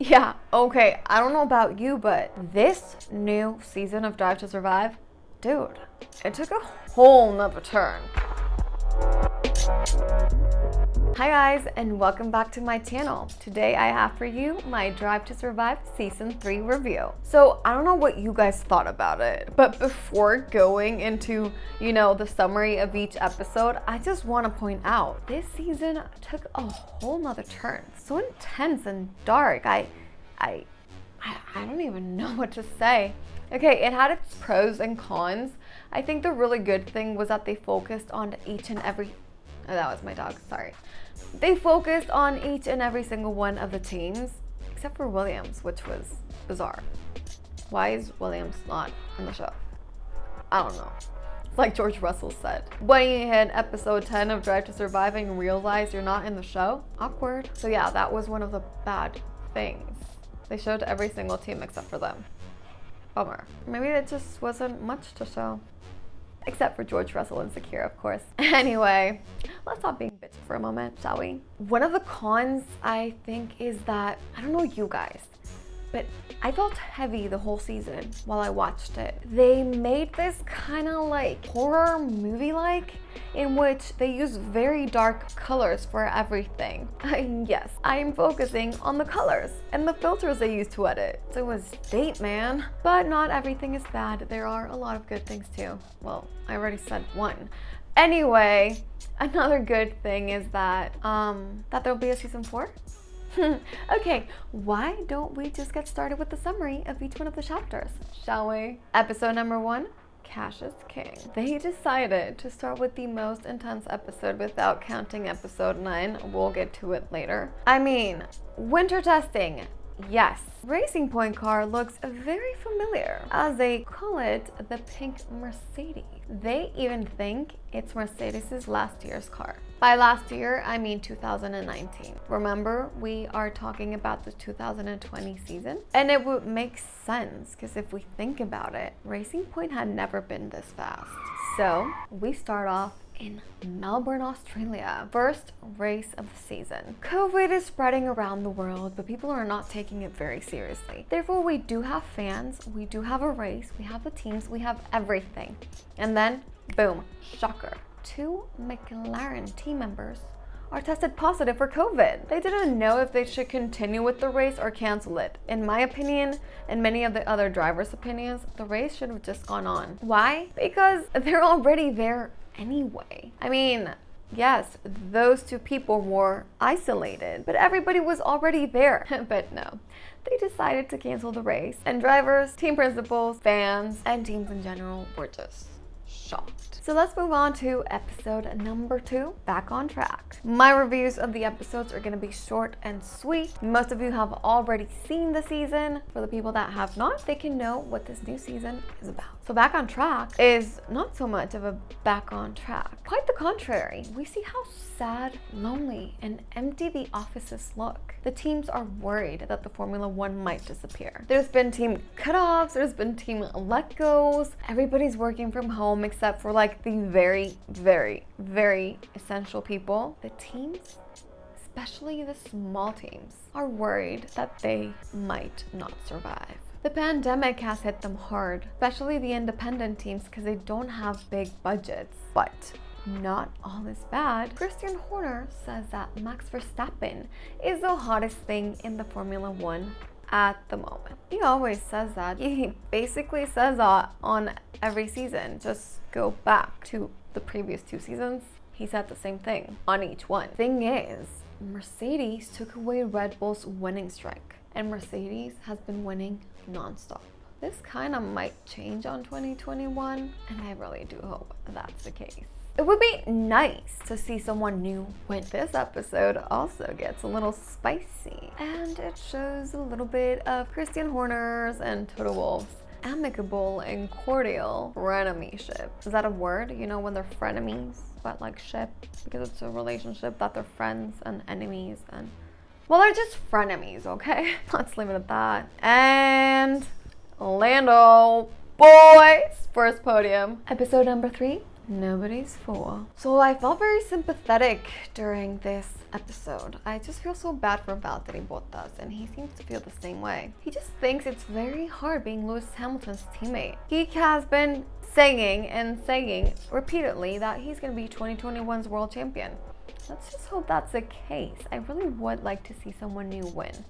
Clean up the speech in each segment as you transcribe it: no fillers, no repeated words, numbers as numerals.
Yeah, okay, I don't know about you, but this new season of Drive to Survive, dude, it took a whole nother turn. Hi guys, and welcome back to my channel. Today I have for you my Drive to Survive Season 3 review. So I don't know what you guys thought about it, but before going into, the summary of each episode, I just want to point out, this season took a whole nother turn. So intense and dark. I don't even know what to say. Okay, it had its pros and cons. I think the really good thing was that they focused on each and every... Oh, that was my dog, sorry. They focused on each and every single one of the teams, except for Williams, which was bizarre. Why is Williams not on the show? I don't know. It's like George Russell said. When you hit episode 10 of Drive to Survive and you realize you're not in the show, awkward. So yeah, that was one of the bad things. They showed every single team except for them. Bummer. Maybe it just wasn't much to show. Except for George Russell and Secure, of course. Anyway, let's stop being bitchy for a moment, shall we? One of the cons, I think, is that, I don't know you guys, but I felt heavy the whole season while I watched it. They made this kind of like horror movie-like, in which they use very dark colors for everything. Yes, I am focusing on the colors and the filters they use to edit. So it was date, man. But not everything is bad. There are a lot of good things too. Well, I already said one. Anyway, another good thing is that there'll be a season 4. Okay, why don't we just get started with the summary of each one of the chapters, shall we? Episode number 1. Cash is king. They decided to start with the most intense episode without counting episode 9. We'll get to it later. I mean, winter testing. Yes. Racing Point car looks very familiar, as they call it the pink Mercedes. They even think it's Mercedes' last year's car. By last year, I mean 2019. Remember, we are talking about the 2020 season? And it would make sense, because if we think about it, Racing Point had never been this fast. So, we start off in Melbourne, Australia. First race of the season. COVID is spreading around the world, but people are not taking it very seriously. Therefore, we do have fans, we do have a race, we have the teams, we have everything. And then, boom, shocker. 2 McLaren team members are tested positive for COVID. They didn't know if they should continue with the race or cancel it. In my opinion, and many of the other drivers' opinions, the race should have just gone on. Why? Because they're already there anyway. I mean, yes, those 2 people were isolated, but everybody was already there. But no, they decided to cancel the race, and drivers, team principals, fans, and teams in general were just shocked. So let's move on to episode number 2, Back on Track. My reviews of the episodes are going to be short and sweet. Most of you have already seen the season. For the people that have not, they can know what this new season is about. So Back on Track is not so much of a back on track. Quite the contrary. We see how sad, lonely, and empty the offices look. The teams are worried that the Formula One might disappear. There's been team cutoffs, there's been team let goes. Everybody's working from home except for like the very, very, very essential people. The teams, especially the small teams, are worried that they might not survive. The pandemic has hit them hard, especially the independent teams, because they don't have big budgets. But not all is bad. Christian Horner says that Max Verstappen is the hottest thing in the Formula One at the moment. He always says that. He basically says that on every season. Just go back to the previous 2 seasons. He said the same thing on each one. Thing is, Mercedes took away Red Bull's winning streak, and Mercedes has been winning nonstop. This kind of might change on 2021, and I really do hope that's the case. It would be nice to see someone new win. This episode also gets a little spicy, and it shows a little bit of Christian Horner's and Toto Wolff's amicable and cordial frenemyship. Is that a word? You know, when they're frenemies, but like ship, because it's a relationship that they're friends and enemies, and well, they're just frenemies, okay? Let's leave it at that. And Lando, boys, first podium. Episode number 3, Nobody's fool. So I felt very sympathetic during this episode. I just feel so bad for Valtteri Bottas, and he seems to feel the same way. He just thinks it's very hard being Lewis Hamilton's teammate. He has been saying repeatedly that he's going to be 2021's world champion. Let's just hope that's the case. I really would like to see someone new win.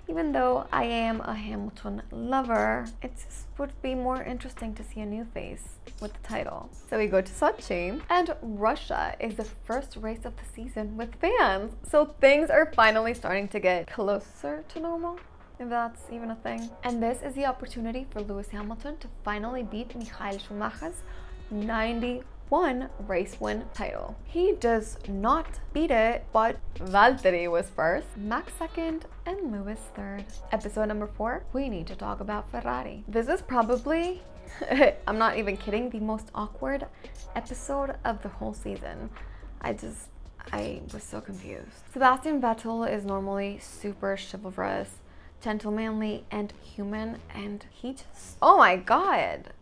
Even though I am a Hamilton lover, it just would be more interesting to see a new face with the title. So we go to Sochi, and Russia is the first race of the season with fans. So things are finally starting to get closer to normal, if that's even a thing. And this is the opportunity for Lewis Hamilton to finally beat Michael Schumacher's 91 race win title. He does not beat it, but Valtteri was first, Max second, and Lewis third. Episode number 4, we need to talk about Ferrari. This is probably, I'm not even kidding, the most awkward episode of the whole season. I was so confused. Sebastian Vettel is normally super chivalrous, gentlemanly, and human, and he just, oh my god,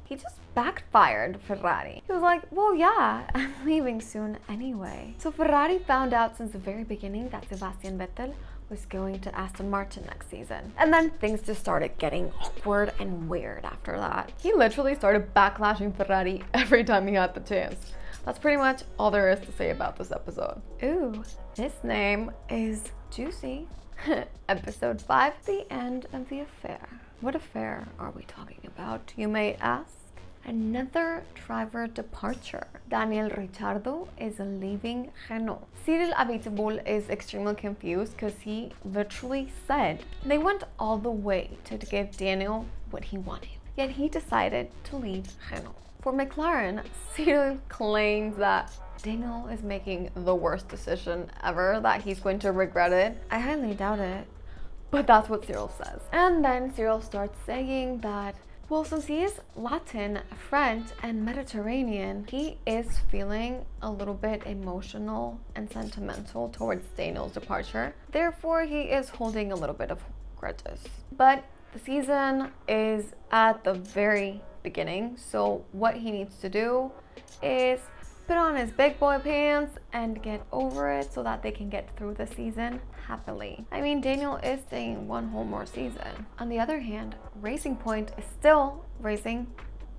he just backfired Ferrari. He was like, well, yeah, I'm leaving soon anyway. So Ferrari found out since the very beginning that Sebastian Vettel was going to Aston Martin next season. And then things just started getting awkward and weird after that. He literally started backlashing Ferrari every time he had the chance. That's pretty much all there is to say about this episode. Ooh, this name is juicy. Episode 5, the end of the affair. What affair are we talking about, you may ask? Another driver departure. Daniel Ricciardo is leaving Renault. Cyril Abiteboul is extremely confused because he literally said they went all the way to give Daniel what he wanted. Yet he decided to leave Renault. For McLaren, Cyril claims that Daniel is making the worst decision ever, that he's going to regret it. I highly doubt it, but that's what Cyril says. And then Cyril starts saying that, well, since he is Latin, French, and Mediterranean, he is feeling a little bit emotional and sentimental towards Daniel's departure. Therefore, he is holding a little bit of grudges. But the season is at the very beginning, so what he needs to do is put on his big boy pants and get over it so that they can get through the season happily. I mean, Daniel is staying one whole more season. On the other hand, Racing Point is still raising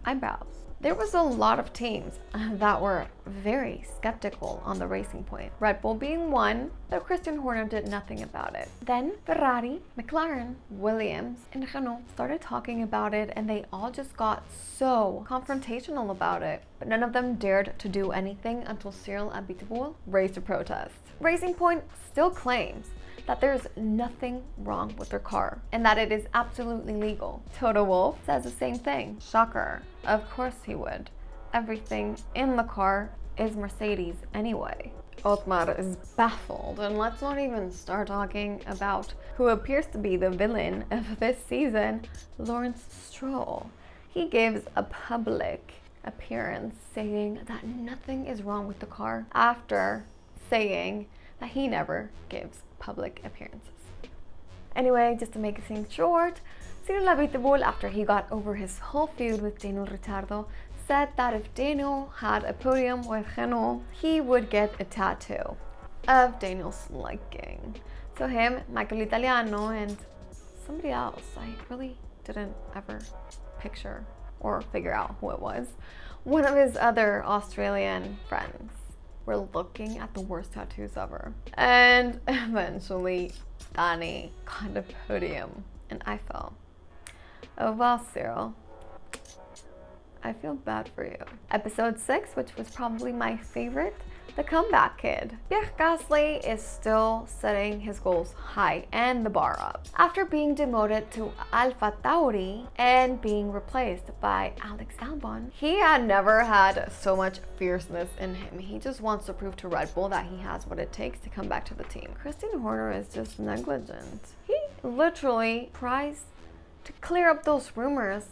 eyebrows. There was a lot of teams that were very skeptical on the Racing Point. Red Bull being one, though Christian Horner did nothing about it. Then Ferrari, McLaren, Williams, and Renault started talking about it, and they all just got so confrontational about it. But none of them dared to do anything until Cyril Abiteboul raised a protest. Racing Point still claims that there's nothing wrong with their car and that it is absolutely legal. Toto Wolff says the same thing. Shocker. Of course he would. Everything in the car is Mercedes anyway. Otmar is baffled, and let's not even start talking about who appears to be the villain of this season, Lawrence Stroll. He gives a public appearance saying that nothing is wrong with the car after saying that he never gives public appearances. Anyway, just to make things short, Cyril Abiteboul, after he got over his whole feud with Daniel Ricciardo, said that if Daniel had a podium with Renault, he would get a tattoo of Daniel's liking. So him, Michael Italiano, and somebody else, I really didn't ever picture or figure out who it was, one of his other Australian friends, were looking at the worst tattoos ever. And eventually, Danny got a podium, and I fell. Oh well, Cyril. I feel bad for you. Episode 6, which was probably my favorite, the comeback kid. Pierre Gasly is still setting his goals high and the bar up. After being demoted to AlphaTauri and being replaced by Alex Albon, he had never had so much fierceness in him. He just wants to prove to Red Bull that he has what it takes to come back to the team. Christian Horner is just negligent. He literally tries to clear up those rumors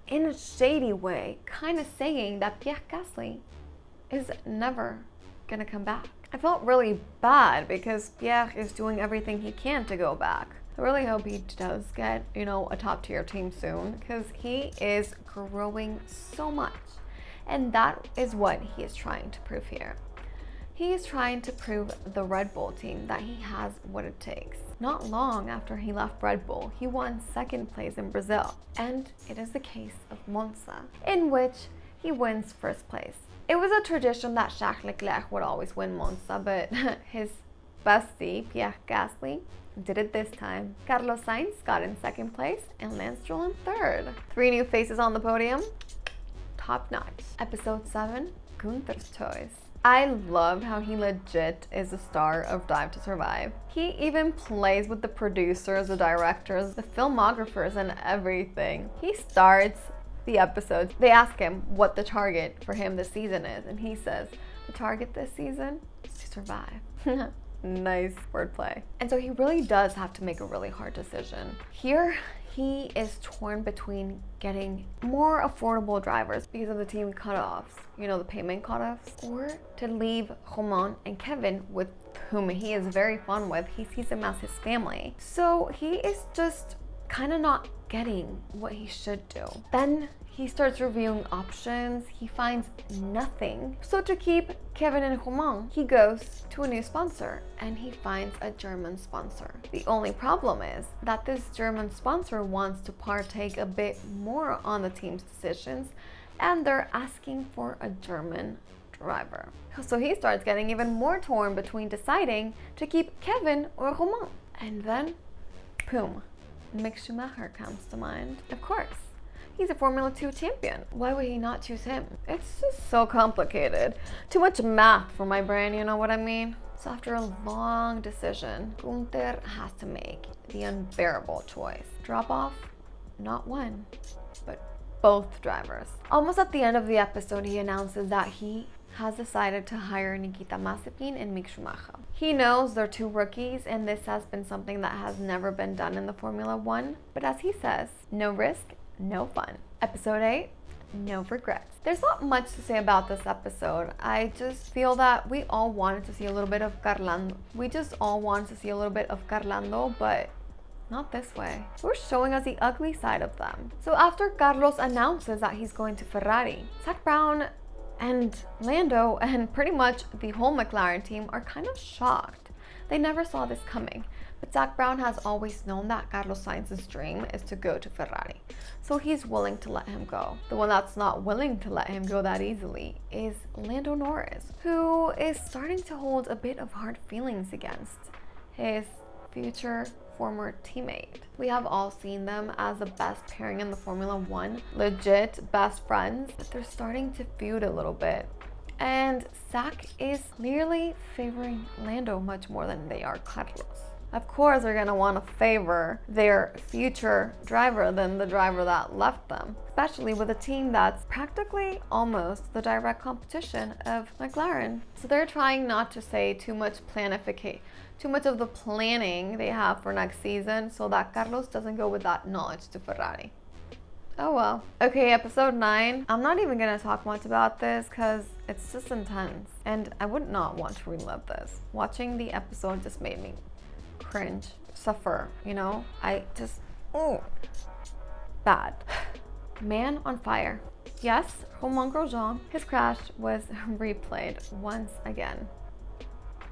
in a shady way, kind of saying that Pierre Gasly is never gonna come back. I felt really bad because Pierre is doing everything he can to go back. I really hope he does get, a top tier team soon, because he is growing so much. And that is what he is trying to prove here. He is trying to prove the Red Bull team that he has what it takes. Not long after he left Red Bull, he won second place in Brazil. And it is the case of Monza, in which he wins first place. It was a tradition that Charles Leclerc would always win Monza, but his bestie, Pierre Gasly, did it this time. Carlos Sainz got in second place and Lance Stroll in third. 3 new faces on the podium. Top notch. Episode 7, Gunther's Choice. I love how he legit is the star of Drive to Survive. He even plays with the producers, the directors, the filmographers, and everything. He starts the episodes. They ask him what the target for him this season is, and he says, the target this season is to survive. Nice wordplay. And so he really does have to make a really hard decision. Here, he is torn between getting more affordable drivers because of the team cutoffs, you know, the payment cutoffs, or to leave Romain and Kevin, with whom he is very fond with. He sees them as his family. So he is just kind of not getting what he should do. Then he starts reviewing options. He finds nothing. So to keep Kevin and Romain, he goes to a new sponsor and he finds a German sponsor. The only problem is that this German sponsor wants to partake a bit more on the team's decisions, and they're asking for a German driver. So he starts getting even more torn between deciding to keep Kevin or Romain. And then, boom, Mick Schumacher comes to mind. Of course. He's a Formula 2 champion. Why would he not choose him? It's just so complicated. Too much math for my brain, you know what I mean? So after a long decision, Gunther has to make the unbearable choice. Drop off not one, but both drivers. Almost at the end of the episode, he announces that he has decided to hire Nikita Mazepin and Mick Schumacher. He knows they're 2 rookies, and this has been something that has never been done in the Formula 1. But as he says, no risk, no fun. Episode 8, no regrets. There's not much to say about this episode. I just feel that we all wanted to see a little bit of Carlando. But not this way. We're showing us the ugly side of them. So after Carlos announces that he's going to Ferrari, Zak Brown and Lando and pretty much the whole McLaren team are kind of shocked. They never saw this coming. But Zak Brown has always known that Carlos Sainz's dream is to go to Ferrari. So he's willing to let him go. The one that's not willing to let him go that easily is Lando Norris, who is starting to hold a bit of hard feelings against his future former teammate. We have all seen them as the best pairing in the Formula 1, legit best friends, but they're starting to feud a little bit. And Zak is clearly favoring Lando much more than they are Carlos. Of course, they're going to want to favor their future driver than the driver that left them, especially with a team that's practically almost the direct competition of McLaren. So they're trying not to say too much of the planning they have for next season so that Carlos doesn't go with that knowledge to Ferrari. Oh well. Okay, episode 9. I'm not even going to talk much about this because it's just intense. And I would not want to relive this. Watching the episode just made me cringe, suffer, you know? Bad. Man on fire. Yes, Romain Grosjean, his crash was replayed once again.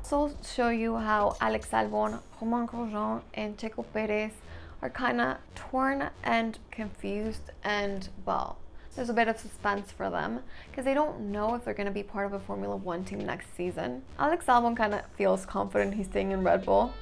So I'll show you how Alex Albon, Romain Grosjean, and Checo Perez are kind of torn and confused, and well, there's a bit of suspense for them because they don't know if they're going to be part of a Formula 1 team next season. Alex Albon kind of feels confident he's staying in Red Bull.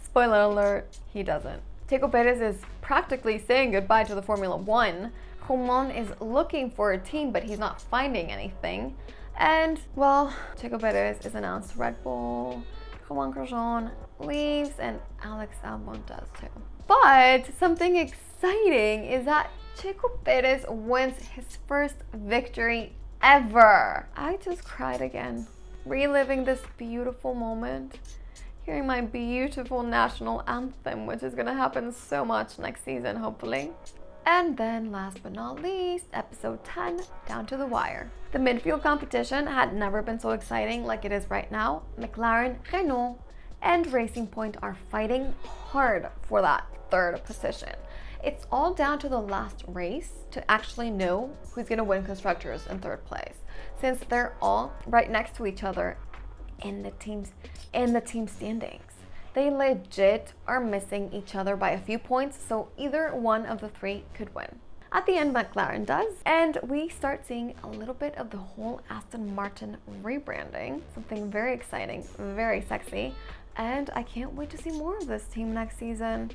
Spoiler alert, he doesn't. Checo Perez is practically saying goodbye to the Formula 1. Romain is looking for a team, but he's not finding anything. And, well, Checo Perez is announced Red Bull, Romain Grosjean leaves, and Alex Albon does too. But something exciting is that Checo Perez wins his first victory ever. I just cried again, reliving this beautiful moment, hearing my beautiful national anthem, which is gonna happen so much next season, hopefully. And then last but not least, episode 10, down to the wire. The midfield competition had never been so exciting like it is right now. McLaren, Renault, and Racing Point are fighting hard for that third position. It's all down to the last race to actually know who's going to win Constructors in third place, since they're all right next to each other in the team standings. They legit are missing each other by a few points, so either one of the three could win. At the end, McLaren does, and we start seeing a little bit of the whole Aston Martin rebranding, something very exciting, very sexy, and I can't wait to see more of this team next season.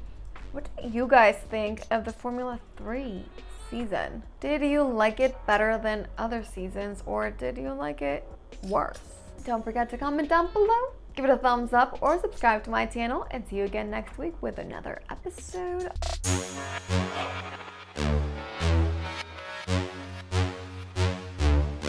What do you guys think of the Formula 3 season? Did you like it better than other seasons, or did you like it worse? Don't forget to comment down below, give it a thumbs up, or subscribe to my channel, and see you again next week with another episode.